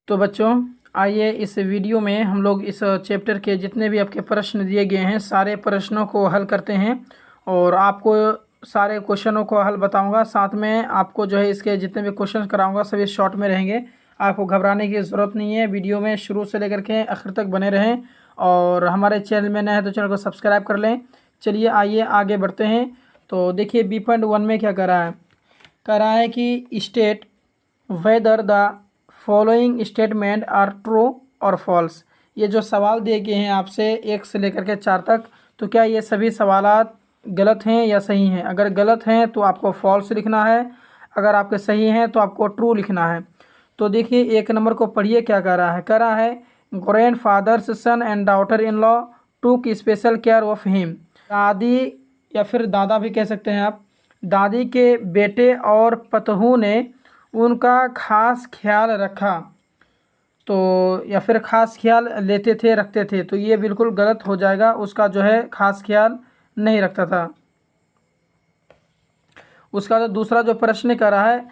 तो बच्चों आइए इस वीडियो में हम लोग इस चैप्टर के जितने भी आपके प्रश्न दिए गए हैं सारे प्रश्नों को हल करते हैं और आपको सारे क्वेश्चनों को हल बताऊंगा। साथ में आपको जो है इसके जितने भी क्वेश्चन कराऊंगा सभी शॉर्ट में रहेंगे। आपको घबराने की ज़रूरत नहीं है। वीडियो में शुरू से लेकर के आखिर तक बने रहें और हमारे चैनल में नए हैं तो चैनल को सब्सक्राइब कर लें। चलिए आइए आगे बढ़ते हैं। तो देखिए B.1 में क्या कह रहा है कि state whether the following statement are true और फॉल्स। ये जो सवाल दिए गए हैं आपसे 1 से लेकर के 4 तक, तो क्या ये सभी सवालात गलत हैं या सही हैं? अगर गलत हैं तो आपको फॉल्स लिखना है, अगर आपके सही हैं तो आपको ट्रू लिखना है। तो देखिए 1 नंबर को पढ़िए क्या कह रहा है grandfather's son and daughter in law took special care of him. दादी या फिर दादा भी कह सकते हैं आप, दादी के बेटे और पतोहू ने उनका खास ख्याल रखा, तो या फिर खास ख्याल लेते थे रखते थे, तो ये बिल्कुल गलत हो जाएगा। उसका जो है खास ख्याल नहीं रखता था। उसका जो दूसरा जो प्रश्न कर रहा है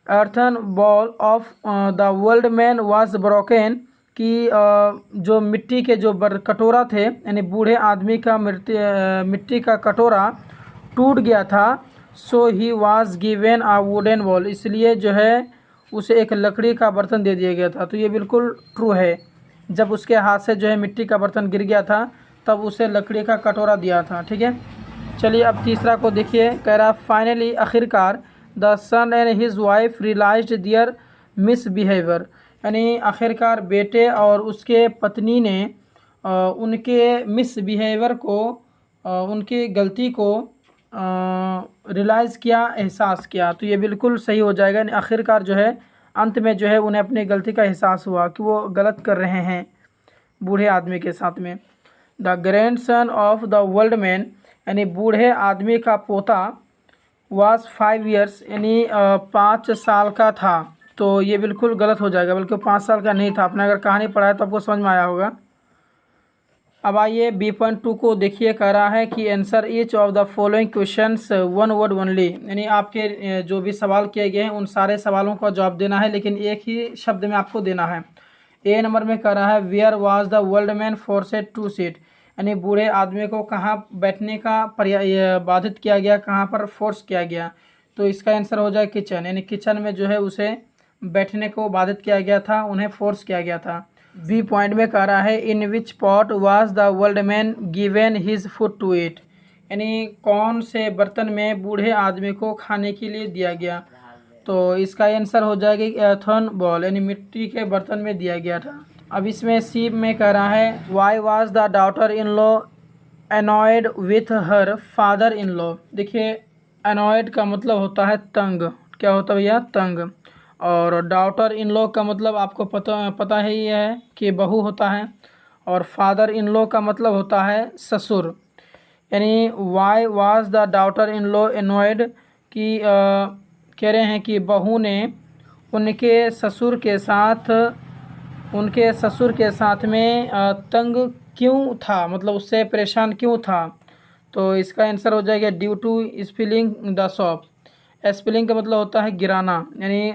earthen ball of the old man was broken, कि जो मिट्टी के जो कटोरा थे यानी बूढ़े आदमी का मिट्टी का कटोरा टूट गया था। So he was given a wooden bowl, इसलिए जो है उसे एक लकड़ी का बर्तन दे दिया गया था। तो ये बिल्कुल ट्रू है। जब उसके हाथ से जो है मिट्टी का बर्तन गिर गया था तब उसे लकड़ी का कटोरा दिया था। ठीक है, चलिए अब तीसरा को देखिए। कह रहा फाइनली आखिरकार the son and his wife realised their misbehaviour, यानी आखिरकार बेटे और उसके पत्नी ने उनके मिसबिहेवियर को, उनकी गलती को रियलाइज़ किया, एहसास किया। तो ये बिल्कुल सही हो जाएगा। आखिरकार जो है अंत में जो है उन्हें अपनी गलती का एहसास हुआ कि वो गलत कर रहे हैं बूढ़े आदमी के साथ में। The grand son of the old man, यानी बूढ़े आदमी का पोता वाज 5 ईयर्स, यानी 5 साल का था। तो ये बिल्कुल गलत हो जाएगा, बल्कि 5 साल का नहीं था। आपने अगर कहानी पढ़ा है तो आपको समझ में आया होगा। अब आइए B.2 को देखिए। कह रहा है कि answer each of the following questions one word only, यानी आपके जो भी सवाल किए गए हैं उन सारे सवालों का जवाब देना है, लेकिन एक ही शब्द में आपको देना है। A नंबर में कह रहा है where was the old man forced to sit, यानी बूढ़े आदमी को कहाँ बैठने का बाधित किया गया, कहाँ पर फोर्स किया गया। तो इसका आंसर हो जाए किचन, यानी किचन में जो है उसे बैठने को बाधित किया गया था, उन्हें फोर्स किया गया था। B. में कह रहा है in which pot was the old man given his food to eat, यानी कौन से बर्तन में बूढ़े आदमी को खाने के लिए दिया गया। तो इसका आंसर हो जाएगा एर्थन बॉल, यानी मिट्टी के बर्तन में दिया गया था। अब इसमें C में कह रहा है why was the daughter in law annoyed with her father in law. देखिए अनॉयड का मतलब होता है तंग। क्या होता है भैया? तंग। और डॉटर इन लॉ का मतलब आपको पता ही है कि बहू होता है। और फादर इन लॉ का मतलब होता है ससुर। यानी why was the daughter in law annoyed, कि कह रहे हैं कि बहू ने उनके ससुर के साथ में तंग क्यों था, मतलब उससे परेशान क्यों था। तो इसका आंसर हो जाएगा due to spilling the soup. Spilling का मतलब होता है गिराना, यानी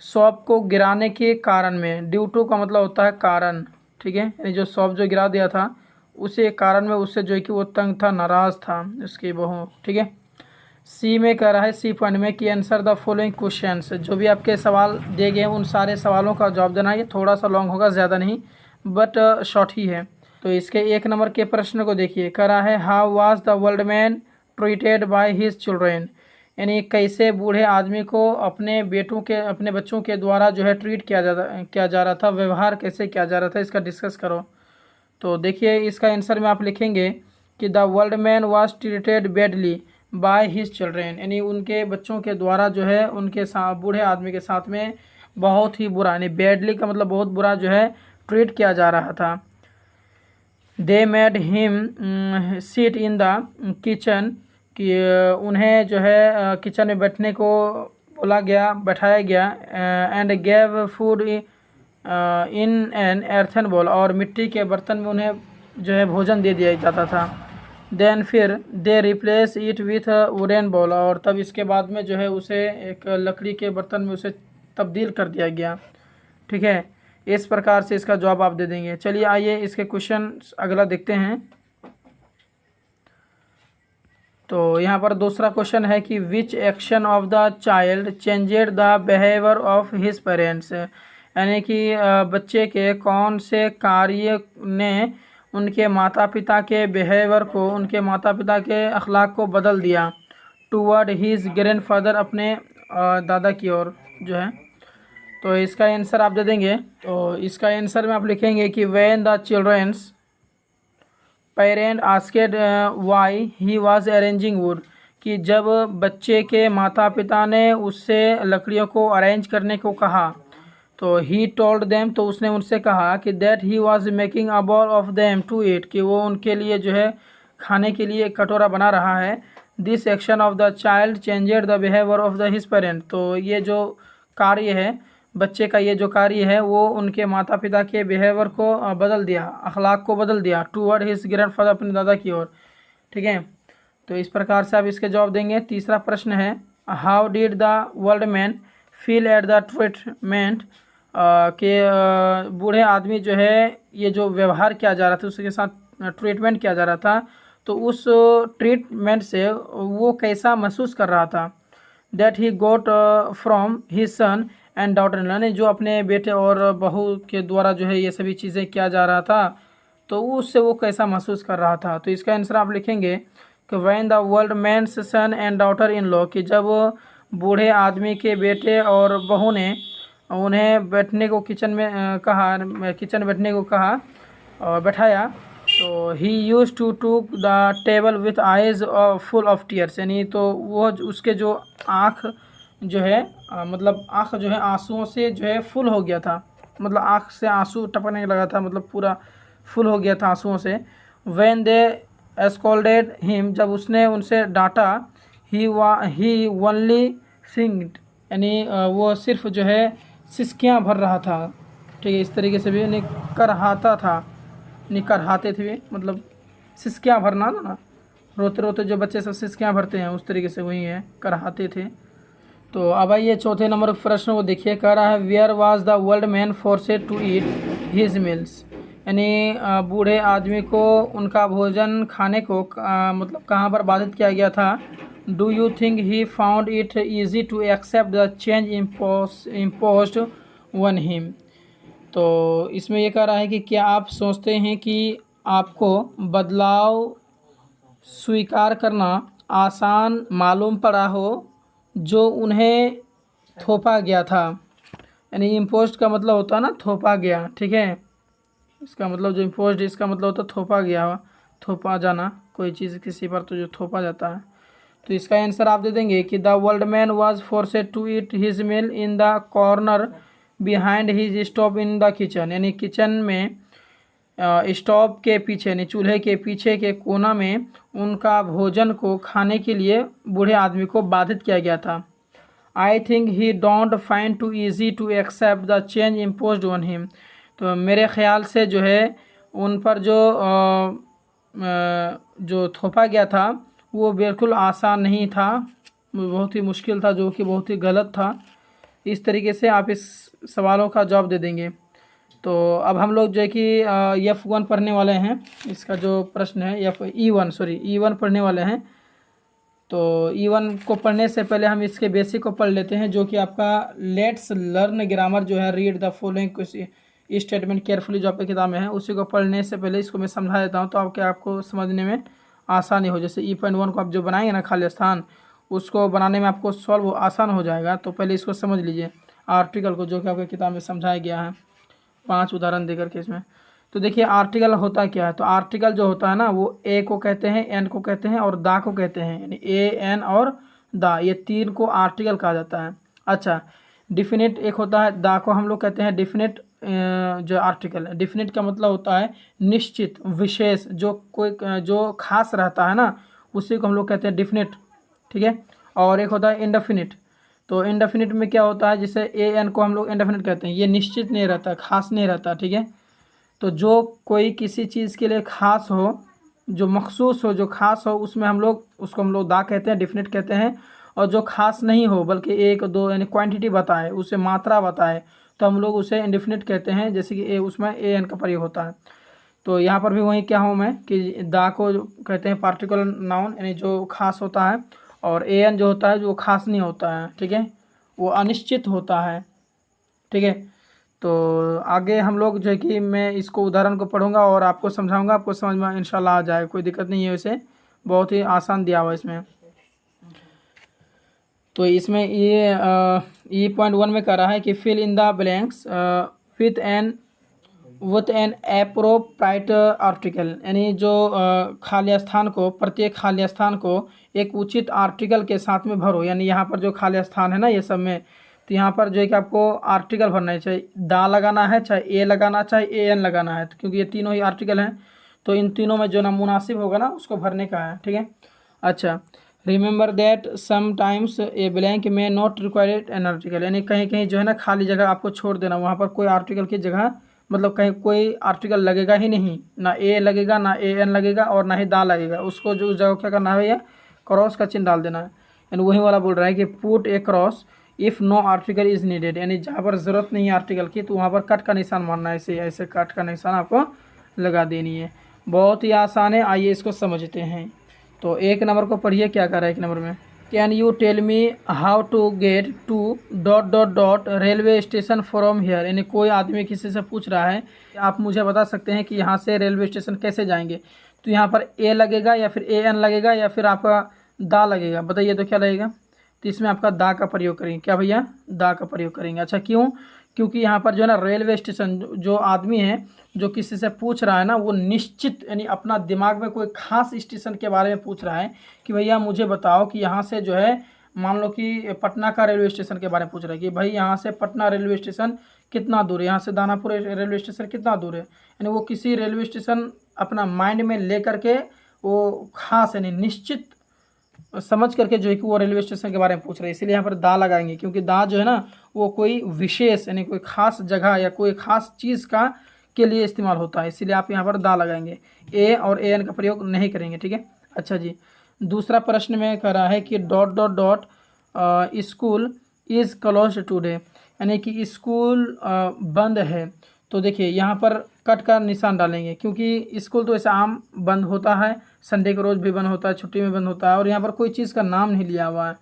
शॉप को गिराने के कारण में। ड्यू टू का मतलब होता है कारण। ठीक है, यानी जो शॉप जो गिरा दिया था उसे कारण में उससे जो है कि वो तंग था, नाराज़ था उसकी बहू। ठीक है, C में कह रहा है C. में कि आंसर द फॉलोइंग क्वेश्चंस, जो भी आपके सवाल दिए गए हैं उन सारे सवालों का जवाब देना है। ये थोड़ा सा लॉन्ग होगा, ज़्यादा नहीं, बट शॉर्ट ही है। तो इसके 1 नंबर के प्रश्न को देखिए। कह रहा है how was the old man treated by his children, यानी कैसे बूढ़े आदमी को अपने बच्चों के द्वारा जो है ट्रीट किया जा रहा था, व्यवहार कैसे किया जा रहा था, इसका डिस्कस करो। तो देखिए इसका आंसर में आप लिखेंगे कि the old man was treated badly by his children, यानी उनके बच्चों के द्वारा जो है उनके साथ बूढ़े आदमी के साथ में बहुत ही बुरा, यानी बैडली का मतलब बहुत बुरा जो है ट्रीट किया जा रहा था। They made him sit in the kitchen, कि उन्हें जो है किचन में बैठने को बैठाया गया। And gave food in an earthen bowl, और मिट्टी के बर्तन में उन्हें जो है भोजन दे दिया जाता था। देन फिर they replace it with wooden bowl, और तब इसके बाद में जो है उसे एक लकड़ी के बर्तन में उसे तब्दील कर दिया गया। ठीक है, इस प्रकार से इसका जवाब आप दे देंगे। चलिए आइए इसके क्वेश्चन अगला देखते हैं। तो यहाँ पर दूसरा क्वेश्चन है कि विच action of the child changed the behaviour of his parents, यानी कि बच्चे के कौन से कार्य ने उनके माता पिता के बिहेवियर को, उनके माता पिता के अखलाक को बदल दिया टूवर्ड हिज ग्रैंडफादर, अपने दादा की ओर जो है। तो इसका आंसर आप दे देंगे। तो इसका आंसर में आप लिखेंगे कि when the children's parent asked why he was arranging wood, कि जब बच्चे के माता पिता ने उससे लकड़ियों को अरेंज करने को कहा, तो ही टोल्ड देम, तो उसने उनसे कहा कि that he was making a bowl of them to eat, कि वो उनके लिए जो है खाने के लिए एक कटोरा बना रहा है। This action of the child changed the behaviour of the his parent, तो ये जो कार्य है बच्चे का, ये जो कार्य है वो उनके माता पिता के बिहेवियर को बदल दिया, अखलाक को बदल दिया टूवर्ड हिज ग्रैंडफादर, अपने दादा की ओर। ठीक है, तो इस प्रकार से आप इसके जवाब देंगे। तीसरा प्रश्न है how did the old man feel at the treatment, के बूढ़े आदमी जो है ये जो व्यवहार किया जा रहा था, उसके साथ ट्रीटमेंट किया जा रहा था, तो उस ट्रीटमेंट से वो कैसा महसूस कर रहा था। That he got from his son and daughter in law, ने जो अपने बेटे और बहू के द्वारा जो है ये सभी चीज़ें किया जा रहा था, तो उससे वो कैसा महसूस कर रहा था। तो इसका आंसर आप लिखेंगे कि when the old man's son and daughter in law, कि जब बूढ़े आदमी के बेटे और बहू ने उन्हें बैठने को किचन में कहा, किचन बैठने को कहा और बैठाया, तो he used to took the table with eyes full of tears, यानी तो वो उसके जो आँख जो है मतलब आँख जो है आंसुओं से जो है फुल हो गया था, मतलब आँख से आंसू टपकने लगा था, मतलब पूरा फुल हो गया था आंसुओं से। व्हेन दे स्कोल्डेड हिम, जब उसने उनसे डांटा, ही ओनली सिंग्ड, यानी वो सिर्फ जो है सिसकियाँ भर रहा था। ठीक है, इस तरीके से भी नहीं करहाता था, नहीं करहाते थे, मतलब सिसकियाँ भरना ना, रोते रोते जो बच्चे सब सिसकियाँ भरते हैं उस तरीके से वही है, करहाते थे। तो अब आइए चौथे नंबर प्रश्न को देखिए, कह रहा है where was the old man forced to eat his meals, यानी बूढ़े आदमी को उनका भोजन खाने को मतलब कहाँ पर बाधित किया गया था। Do you think he found it easy to accept the change imposed on him, तो इसमें ये कह रहा है कि क्या आप सोचते हैं कि आपको बदलाव स्वीकार करना आसान मालूम पड़ा हो जो उन्हें थोपा गया था, यानी इम्पोज्ड का मतलब होता है ना थोपा गया। ठीक है, इसका मतलब जो इम्पोज्ड इसका मतलब होता है थोपा गया, थोपा जाना, कोई चीज़ किसी पर तो जो थोपा जाता है। तो इसका आंसर आप दे देंगे कि the old man was forced to eat his meal in the corner behind his stove in the kitchen, यानी किचन में स्टोव के पीछे, यानी चूल्हे के पीछे के कोना में उनका भोजन को खाने के लिए बूढ़े आदमी को बाधित किया गया था। I think he don't find too easy to accept the change imposed on him, तो मेरे ख्याल से जो है उन पर जो थोपा गया था वो बिल्कुल आसान नहीं था, बहुत ही मुश्किल था, जो कि बहुत ही गलत था। इस तरीके से आप इस सवालों का जवाब दे देंगे। तो अब हम लोग जो है कि F1 पढ़ने वाले हैं, इसका जो प्रश्न है E1 पढ़ने वाले हैं। तो E1 को पढ़ने से पहले हम इसके बेसिक को पढ़ लेते हैं, जो कि आपका लेट्स लर्न ग्रामर जो है, read the following statement carefully जो आपकी किताब में है, उसी को पढ़ने से पहले इसको मैं समझा देता हूँ, तो आपको समझने में आसानी हो। जैसे E.1 को आप जो बनाएंगे ना खाली स्थान, उसको बनाने में आपको सॉल्व आसान हो जाएगा। तो पहले इसको समझ लीजिए आर्टिकल को, जो कि आपकी किताब में समझाया गया है 5 उदाहरण देकर के इसमें। तो देखिए आर्टिकल होता क्या है, तो आर्टिकल जो होता है ना वो ए को कहते हैं, एन को कहते हैं और दा को कहते हैं, यानी ए एन और दा, ये 3 को आर्टिकल कहा जाता है। अच्छा, डिफिनिट एक होता है, दा को हम लोग कहते हैं डिफिनिट जो आर्टिकल है। डिफिनिट का मतलब होता है निश्चित, विशेष, जो खास रहता है ना, उसी को हम लोग कहते हैं डिफिनिट। ठीक है, और एक होता है इंडेफिनिट। तो इंडेफिनिट में क्या होता है, जैसे ए एन को हम लोग इंडेफिनिट कहते हैं, ये निश्चित नहीं रहता, खास नहीं रहता। ठीक है, तो जो कोई किसी चीज़ के लिए खास हो, जो मखसूस हो, जो खास हो, उसमें उसको हम लोग दा कहते हैं, डिफिनिट कहते हैं। और जो खास नहीं हो बल्कि 1 2 यानी क्वांटिटी बताए, उसे मात्रा बताए, तो हम लोग उसे इंडेफिनिट कहते हैं, जैसे कि ए उसमें ए एन का प्रयोग होता है। तो यहाँ पर भी वही क्या हूँ मैं कि दा को जो कहते हैं पार्टिकुलर नाउन, यानी जो खास होता है, और ए एन जो होता है जो खास नहीं होता है, ठीक है, वो अनिश्चित होता है, ठीक है। तो आगे हम लोग जो है कि मैं इसको उदाहरण को पढ़ूंगा और आपको समझाऊंगा, आपको समझ में इंशाल्लाह आ जाए, कोई दिक्कत नहीं है, वैसे बहुत ही आसान दिया हुआ है इसमें। तो इसमें ये पॉइंट 1 में कह रहा है कि fill in the blanks with an appropriate article, यानी जो खाली स्थान को, प्रत्येक खाली स्थान को एक उचित आर्टिकल के साथ में भरो। यानी यहाँ पर जो खाली स्थान है ना ये सब में, तो यहाँ पर जो है कि आपको आर्टिकल भरना है, चाहे दा लगाना है, चाहे ए लगाना, चाहे ए एन लगाना है, तो क्योंकि ये तीनों ही आर्टिकल हैं, तो इन तीनों में जो ना मुनासिब होगा ना उसको भरने का है, ठीक है। अच्छा, remember that sometimes a blank में नॉट रिक्वायर्ड एन आर्टिकल, यानी कहीं कहीं जो है ना खाली जगह आपको छोड़ देना, वहाँ पर कोई आर्टिकल की जगह, मतलब कहीं कोई आर्टिकल लगेगा ही नहीं, ना ए लगेगा, ना ए एन लगेगा, और ना ही दा लगेगा, उसको जो जगह क्या करना है भैया, क्रॉस का चिन्ह डाल देना है। यानी वही वाला बोल रहा है कि put a cross if no article is needed, यानी जहाँ पर ज़रूरत नहीं है आर्टिकल की तो वहाँ पर कट का निशान मारना है, ऐसे ऐसे कट का निशान आपको लगा देनी है। बहुत ही आसान है, आइए इसको समझते हैं। तो 1 नंबर को पढ़िए, क्या कर रहा है 1 नंबर में, can you tell me how to get to dot dot dot railway station from here, यानी कोई आदमी किसी से पूछ रहा है कि आप मुझे बता सकते हैं कि यहाँ से रेलवे स्टेशन कैसे जाएंगे। तो यहाँ पर ए लगेगा या फिर ए एन लगेगा या फिर आपका दा लगेगा, बताइए तो क्या लगेगा। तो इसमें आपका दा का प्रयोग करेंगे, क्या भैया, दा का प्रयोग करेंगे। अच्छा, क्यों, क्योंकि यहाँ पर जो है ना रेलवे स्टेशन, जो आदमी है जो किसी से पूछ रहा है ना, वो निश्चित, यानी अपना दिमाग में कोई खास स्टेशन के बारे में पूछ रहा है कि भैया मुझे बताओ कि यहाँ से जो है, मान लो कि पटना का रेलवे स्टेशन के बारे में पूछ रहा है कि भाई यहाँ से पटना रेलवे स्टेशन कितना दूर है, यहाँ से दानापुर रेलवे स्टेशन कितना दूर है, यानी वो किसी रेलवे स्टेशन अपना माइंड में ले करके वो खास यानी निश्चित समझ करके जो है कि वो रेलवे स्टेशन के बारे में पूछ रहे हैं, इसीलिए यहाँ पर दा लगाएंगे, क्योंकि दा जो है ना वो कोई विशेष यानी कोई खास जगह या कोई खास चीज़ का के लिए इस्तेमाल होता है, इसीलिए आप यहाँ पर दा लगाएंगे, ए और ए एन का प्रयोग नहीं करेंगे, ठीक है। अच्छा जी, दूसरा प्रश्न में कह रहा है कि dot dot dot school is close today, यानी कि स्कूल बंद है। तो देखिए यहाँ पर कट का निशान डालेंगे, क्योंकि स्कूल तो ऐसा आम बंद होता है, संडे के रोज़ भी बंद होता है, छुट्टी में बंद होता है, और यहाँ पर कोई चीज़ का नाम नहीं लिया हुआ है,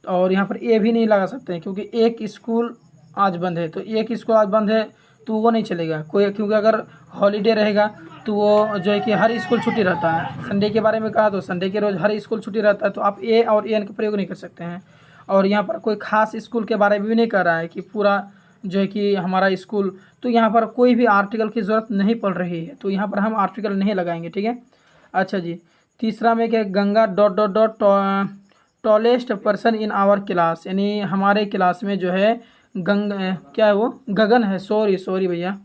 और यहाँ पर ए भी नहीं लगा सकते हैं, क्योंकि एक स्कूल आज बंद है, तो एक स्कूल आज बंद है तो वो नहीं चलेगा कोई, क्योंकि अगर हॉलीडे रहेगा तो वो जो है कि हर स्कूल छुट्टी रहता है। संडे के बारे में कहा तो संडे के रोज़ हर स्कूल छुट्टी रहता है, तो आप ए और ए एन का प्रयोग नहीं कर सकते हैं। और यहाँ पर कोई खास स्कूल के बारे में भी नहीं कह रहा है कि पूरा जो है कि हमारा स्कूल, तो यहाँ पर कोई भी आर्टिकल की ज़रूरत नहीं पड़ रही है, तो यहाँ पर हम आर्टिकल नहीं लगाएंगे, ठीक है। अच्छा जी, तीसरा में क्या, Ganga dot dot dot tallest person in our class, यानी हमारे क्लास में जो है क्या है वो, गगन है, सॉरी भैया,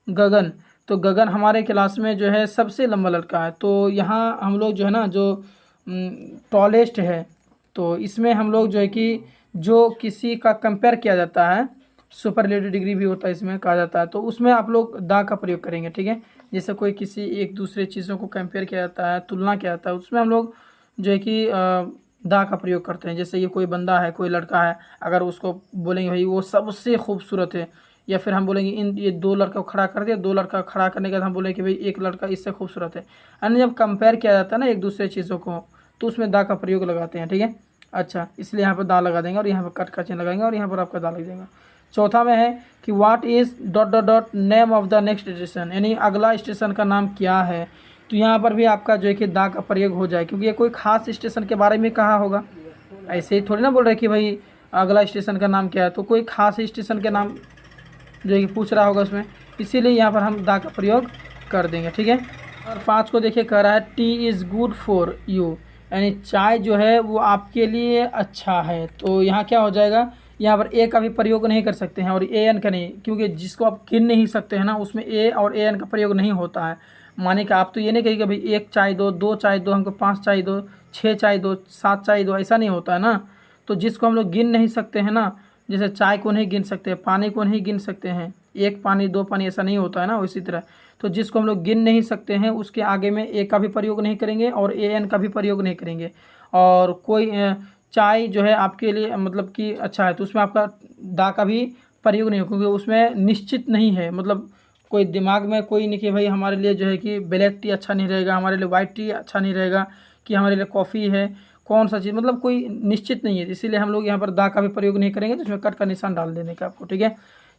गगन, तो गगन हमारे क्लास में जो है सबसे लंबा लड़का है। तो यहाँ हम लोग जो है ना जो टॉलेस्ट है, तो इसमें हम लोग जो है कि जो किसी का कंपेयर किया जाता है, सुपरलेटिव डिग्री भी होता है इसमें कहा जाता है, तो उसमें आप लोग दा का प्रयोग करेंगे, ठीक है। जैसे कोई किसी एक दूसरे चीज़ों को कंपेयर किया जाता है, तुलना किया जाता है, उसमें हम लोग जो है कि दा का प्रयोग करते हैं। जैसे ये कोई बंदा है, कोई लड़का है, अगर उसको बोलेंगे भाई वो सबसे खूबसूरत है, या फिर हम बोलेंगे इन ये 2 लड़का को खड़ा कर दिया, 2 लड़का खड़ा करने के बाद हम बोलेंगे कि भाई एक लड़का इससे खूबसूरत है, यानी जब कंपेयर किया जाता है ना एक दूसरे चीज़ों को, तो उसमें दा का प्रयोग लगाते हैं, ठीक है। अच्छा, इसलिए यहाँ पर दा लगा देंगे और यहाँ पर कट का चिन्ह लगाएंगे और यहाँ पर आपका दा लग जाएगा। चौथा में है कि what is dot dot dot name of the next station, यानी अगला स्टेशन का नाम क्या है। तो यहाँ पर भी आपका जो है कि दा का प्रयोग हो जाए, क्योंकि ये कोई खास स्टेशन के बारे में कहा होगा, ऐसे ही थोड़ी ना बोल रहे कि भाई अगला स्टेशन का नाम क्या है, तो कोई खास स्टेशन के नाम जो है कि पूछ रहा होगा उसमें, इसीलिए यहाँ पर हम दा का प्रयोग कर देंगे, ठीक है। और 5 को देखिए कह रहा है T is good for you, यानी चाय जो है वो आपके लिए अच्छा है। तो यहाँ क्या हो जाएगा, यहाँ पर ए का भी प्रयोग नहीं कर सकते हैं और ए एन का नहीं, क्योंकि जिसको आप गिन नहीं सकते हैं ना उसमें ए और ए एन का प्रयोग नहीं होता है। माने कि आप तो ये नहीं कहिए कि भाई 1 चाय दो, 2 चाय दो, हमको 5 चाय दो, 6 चाय दो, 7 चाय दो, ऐसा नहीं होता है ना। तो जिसको हम लोग गिन नहीं सकते हैं ना, जैसे चाय को नहीं गिन सकते, पानी को नहीं गिन सकते हैं, 1 पानी 2 पानी ऐसा नहीं होता है ना, उसी तरह तो जिसको हम लोग गिन नहीं सकते हैं उसके आगे में ए का भी प्रयोग नहीं करेंगे और ए एन का भी प्रयोग नहीं करेंगे। और कोई चाय जो है आपके लिए मतलब कि अच्छा है, तो उसमें आपका दा का भी प्रयोग नहीं हो, क्योंकि उसमें निश्चित नहीं है, मतलब कोई दिमाग में कोई नहीं कि भाई हमारे लिए जो है कि ब्लैक टी अच्छा नहीं रहेगा, हमारे लिए वाइट टी अच्छा नहीं रहेगा, कि हमारे लिए कॉफ़ी है, कौन सा चीज़, मतलब कोई निश्चित नहीं है। इसीलिए हम लोग यहाँ पर दा का भी प्रयोग नहीं करेंगे, जिसमें कट का निशान डाल देने का आपको, ठीक है।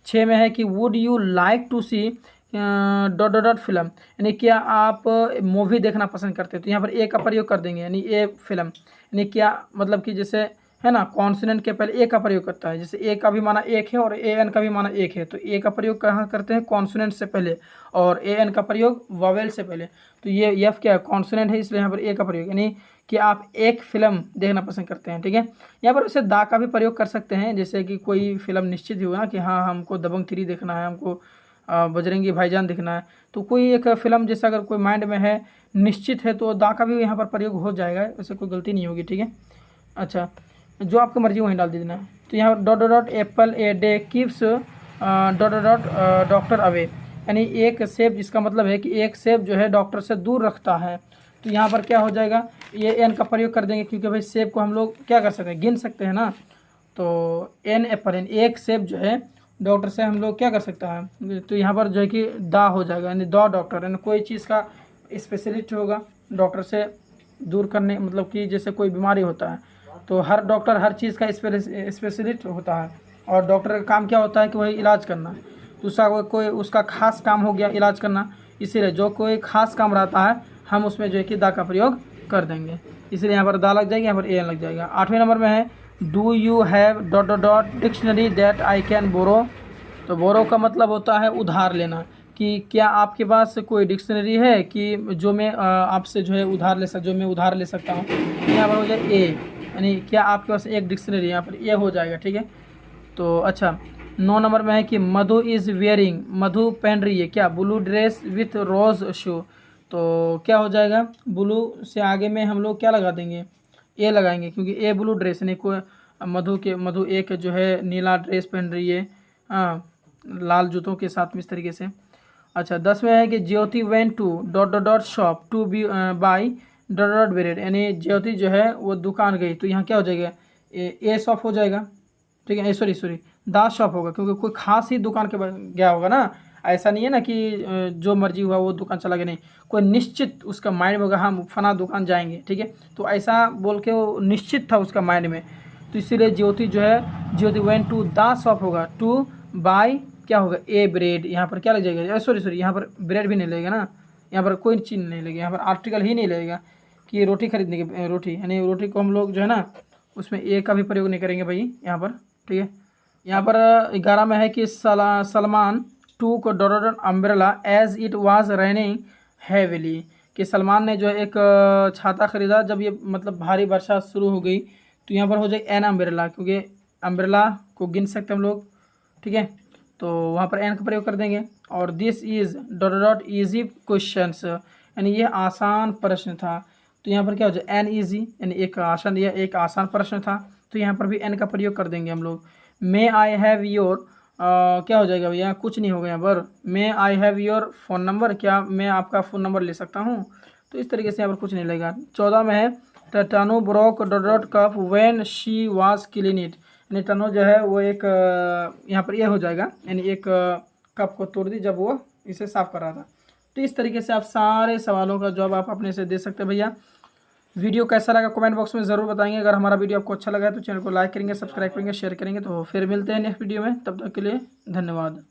6 में है कि would you like to see dot dot dot film, यानी क्या आप मूवी देखना पसंद करते हैं, तो यहाँ पर ए का प्रयोग कर देंगे, यानी ए फिल्म, यानी क्या मतलब कि जैसे है ना, कॉन्सोनेंट के पहले ए का प्रयोग करता है, जैसे ए का भी माना एक है और ए एन का भी माना एक है, तो ए का प्रयोग कहाँ करते हैं, कॉन्सोनेंट से पहले, और ए एन का प्रयोग वॉवेल से पहले। तो ये एफ क्या है, कॉन्सोनेंट है, इसलिए यहाँ पर ए का प्रयोग, यानी कि आप एक फिल्म देखना पसंद करते हैं, ठीक है। यहाँ पर वैसे दा का भी प्रयोग कर सकते हैं, जैसे कि कोई फिल्म निश्चित ही हो ना कि हाँ हमको दबंग 3 देखना है, हमको बजरंगी भाईजान देखना है, तो कोई एक फिल्म जैसा अगर कोई माइंड में है, निश्चित है, तो दा का भी यहाँ पर प्रयोग हो जाएगा, वैसे कोई गलती नहीं होगी, ठीक है। अच्छा, जो आपकी मर्जी वहीं डाल देना है। तो यहाँ dot dot dot Apple a day keeps dot dot dot doctor away, यानी एक सेब, जिसका मतलब है कि एक सेब जो है डॉक्टर से दूर रखता है। तो यहाँ पर क्या हो जाएगा, ये एन का प्रयोग कर देंगे, क्योंकि भाई सेब को हम लोग क्या कर सकते हैं, गिन सकते हैं ना। तो एन एप्पल, एन एक सेब जो है डॉक्टर से हम लोग क्या कर सकता है, तो यहाँ पर जो है कि दा हो जाएगा, यानी द डॉक्टर, यानी कोई चीज़ का स्पेशलिस्ट होगा डॉक्टर से दूर करने, मतलब कि जैसे कोई बीमारी होता है तो हर डॉक्टर हर चीज़ का स्पेशलिस्ट होता है, और डॉक्टर का काम क्या होता है कि वही इलाज करना, तो उसका कोई उसका खास काम हो गया इलाज करना, इसीलिए जो कोई खास काम रहता है हम उसमें जो है कि दा का प्रयोग कर देंगे, इसलिए यहाँ पर दा लग जाएगी, यहाँ पर ए एन लग जाएगा। 8वें नंबर में है do you have dot dot dot dictionary that I can borrow, तो बोरो का मतलब होता है उधार लेना, कि क्या आपके पास कोई डिक्शनरी है कि जो मैं आपसे जो है उधार ले जो मैं उधार ले सकता हूँ, यहाँ पर हो जाए ए, यानी क्या आपके पास एक डिक्शनरी, यहाँ पर ए हो जाएगा, ठीक है। तो अच्छा 9 नंबर में है कि मधु इज़ वेयरिंग, मधु पहन रही है क्या, ब्लू ड्रेस विथ रोज शू, तो क्या हो जाएगा, ब्लू से आगे में हम लोग क्या लगा देंगे, ए लगाएंगे, क्योंकि ए ब्लू ड्रेस, यानी कोई मधु एक जो है नीला ड्रेस पहन रही है, हाँ लाल जूतों के साथ में, इस तरीके से। अच्छा 10 में है कि Jyoti went to dot dot dot shop to be buy dot dot bread, यानी ज्योति जो है वो दुकान गई, तो यहाँ क्या हो जाएगा, ए शॉप हो जाएगा, ठीक है, सॉरी दा शॉप होगा, क्योंकि कोई खास ही दुकान के गया होगा ना, ऐसा नहीं है ना कि जो मर्जी हुआ वो दुकान चला गया, नहीं, कोई निश्चित उसका माइंड में होगा हम फना दुकान जाएंगे, ठीक है, तो ऐसा बोल के वो निश्चित था उसका माइंड में, तो इसीलिए ज्योति जो है, ज्योति वेंट टू दा शॉप होगा, टू बाई क्या होगा, ए ब्रेड, यहाँ पर क्या लग जाएगा, सॉरी यहाँ पर ब्रेड भी नहीं लगेगा ना, यहाँ पर कोई चीज़ नहीं लगेगी, यहाँ पर आर्टिकल ही नहीं लगेगा कि रोटी खरीदने की, रोटी यानी रोटी को हम लोग जो है ना उसमें ए का भी प्रयोग नहीं करेंगे भाई यहाँ पर, ठीक है। यहाँ पर 11 में है कि Salman took dot dot umbrella as it was raining heavily, कि सलमान ने जो एक छाता खरीदा जब ये मतलब भारी वर्षा शुरू हो गई, तो यहाँ पर हो जाए एन अम्ब्रेला, क्योंकि अम्ब्रेला को गिन सकते हम लोग, ठीक है, तो वहाँ पर एन का प्रयोग कर देंगे। और this is dot dot easy questions, यानी ये आसान प्रश्न था, तो यहाँ पर क्या हो जाए एन ईजी, यानी एक आसान प्रश्न था, तो यहाँ पर भी एन का प्रयोग कर देंगे हम लोग। मे आई हैव योर क्या हो जाएगा भैया, कुछ नहीं होगा यहाँ पर, may I have your phone number, क्या मैं आपका फ़ोन नंबर ले सकता हूँ, तो इस तरीके से यहाँ पर कुछ नहीं लगेगा। 14 में है Tanu broke dot dot cup when she was clean it, यानी टनो जो है वो एक यहाँ पर ये हो जाएगा, यानी एक कप को तोड़ दी जब वो इसे साफ़ कर रहा था। तो इस तरीके से आप सारे सवालों का जवाब आप अपने से दे सकते हैं भैया। वीडियो कैसा लगा कमेंट बॉक्स में ज़रूर बताएंगे। अगर हमारा वीडियो आपको अच्छा लगा है तो चैनल को लाइक करेंगे, सब्सक्राइब करेंगे, शेयर करेंगे। तो फिर मिलते हैं नेक्स्ट वीडियो में, तब तक के लिए धन्यवाद।